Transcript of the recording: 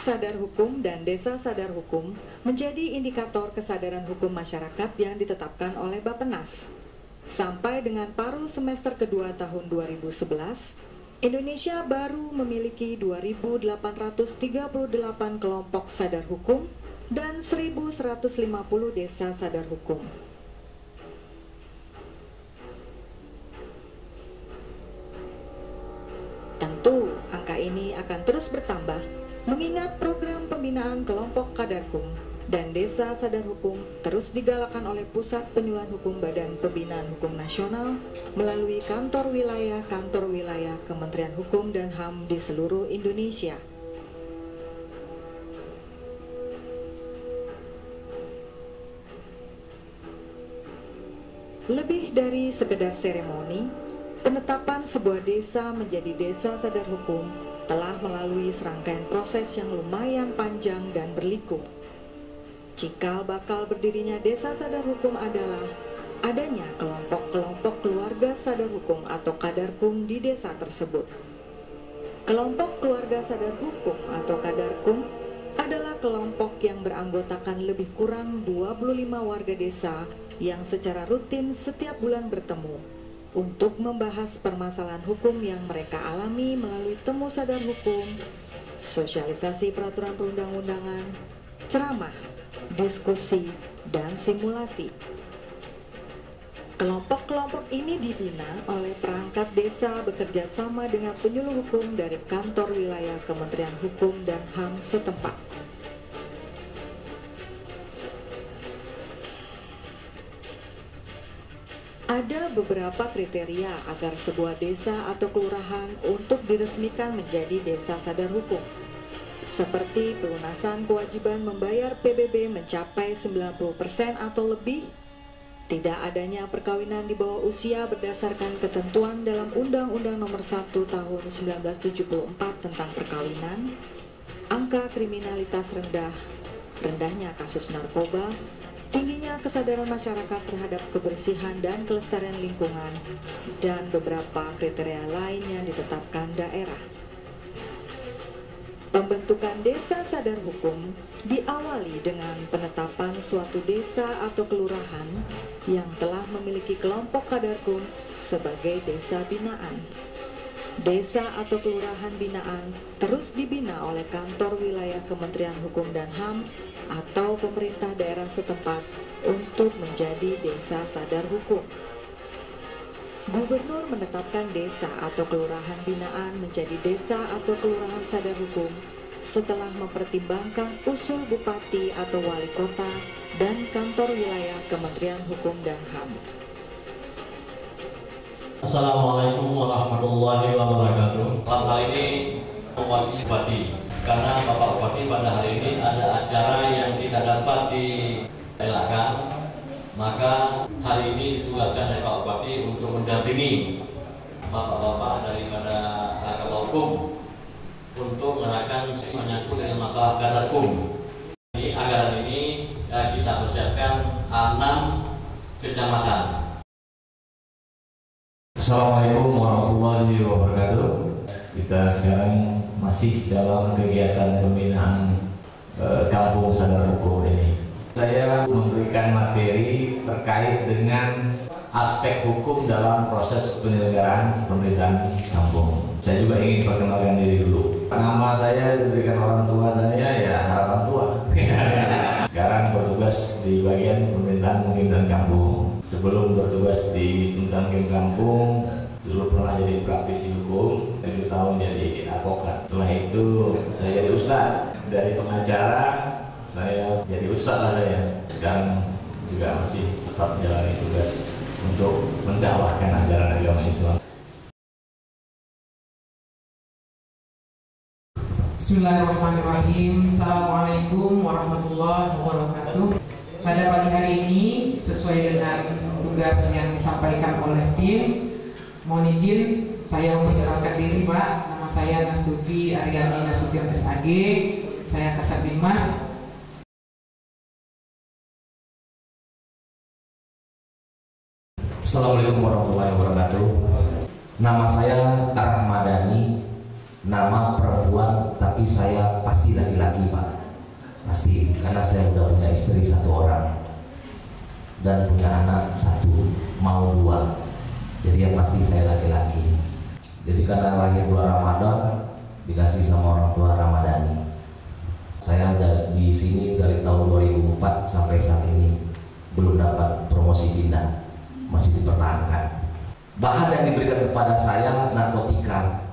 sadar hukum dan desa sadar hukum menjadi indikator kesadaran hukum masyarakat yang ditetapkan oleh Bappenas. Sampai dengan paruh semester kedua tahun 2011, Indonesia baru memiliki 2.838 kelompok sadar hukum dan 1.150 desa sadar hukum. Tentu, angka ini akan terus bertambah mengingat program pembinaan kelompok kadarkum dan desa sadar hukum terus digalakan oleh Pusat Penyuluhan Hukum Badan Pembinaan Hukum Nasional melalui kantor wilayah Kementerian Hukum dan HAM di seluruh Indonesia. Lebih dari sekedar seremoni, penetapan sebuah desa menjadi desa sadar hukum telah melalui serangkaian proses yang lumayan panjang dan berliku. Cikal bakal berdirinya desa sadar hukum adalah adanya kelompok-kelompok keluarga sadar hukum atau kadarkum di desa tersebut. Kelompok keluarga sadar hukum atau kadarkum adalah kelompok yang beranggotakan lebih kurang 25 warga desa yang secara rutin setiap bulan bertemu untuk membahas permasalahan hukum yang mereka alami melalui temu sadar hukum, sosialisasi peraturan perundang-undangan, ceramah, diskusi, dan simulasi. Kelompok-kelompok ini dibina oleh perangkat desa bekerja sama dengan penyuluh hukum dari kantor wilayah Kementerian Hukum dan HAM setempat. Ada beberapa kriteria agar sebuah desa atau kelurahan untuk diresmikan menjadi desa sadar hukum, seperti pelunasan kewajiban membayar PBB mencapai 90% atau lebih, tidak adanya perkawinan di bawah usia berdasarkan ketentuan dalam Undang-Undang Nomor 1 Tahun 1974 tentang perkawinan, angka kriminalitas rendah, rendahnya kasus narkoba, tingginya kesadaran masyarakat terhadap kebersihan dan kelestarian lingkungan, dan beberapa kriteria lain yang ditetapkan daerah. Pembentukan desa sadar hukum diawali dengan penetapan suatu desa atau kelurahan yang telah memiliki kelompok kadarkum sebagai desa binaan. Desa atau kelurahan binaan terus dibina oleh kantor wilayah Kementerian Hukum dan HAM atau pemerintah daerah setempat untuk menjadi desa sadar hukum. Gubernur menetapkan desa atau kelurahan binaan menjadi desa atau kelurahan sadar hukum setelah mempertimbangkan usul bupati atau wali kota dan kantor wilayah Kementerian Hukum dan HAM. Assalamualaikum warahmatullahi wabarakatuh. Dalam hal ini mewakili bupati, karena Bapak Bupati pada hari ini ada acara yang tidak dapat direlakan, maka hari ini ditugaskan oleh Pak Bupati untuk mendampingi bapak-bapak daripada Kabal Hukum untuk menerangkan menyangkut dengan masalah kadarkum. Ini anggaran ini kita persiapkan 6 kecamatan. Assalamualaikum warahmatullahi wabarakatuh. Kita sekarang masih dalam kegiatan pembinaan kampung sadar hukum ini. Saya memberikan materi terkait dengan aspek hukum dalam proses penyelenggaraan pemerintahan kampung. Saya juga ingin perkenalkan diri dulu. Nama saya diberikan orang tua saya, ya harapan tua. Sekarang bertugas di bagian pemerintahan mukim dan kampung. Sebelum bertugas di pemerintahan mukim kampung, dulu pernah jadi praktisi hukum, 7 tahun jadi advokat. Setelah itu saya jadi ustadz. Dari pengacara saya jadi ustadz lah saya. Sekarang juga masih tetap menjalani tugas untuk mendakwahkan ajaran agama Islam. Bismillahirrahmanirrahim. Assalamualaikum warahmatullahi wabarakatuh. Pada pagi hari ini, sesuai dengan tugas yang disampaikan oleh tim, mohon izin saya memperkenalkan diri, Pak. Nama saya Nastuti Aryani Nasution SAG. Saya Kasat Binmas. Assalamualaikum warahmatullahi wabarakatuh. Nama saya Rahmadani, nama perempuan tapi saya pasti pasti laki-laki Pak. Pasti, karena saya udah punya istri 1 orang dan punya anak 1, mau 2. Jadi yang pasti saya laki-laki. Jadi karena lahir bulan Ramadan dikasih sama orang tua Ramadhani. Saya ada di sini dari tahun 2004 sampai saat ini belum dapat promosi pindah, masih dipertahankan. Bahan yang diberikan kepada saya narkotika.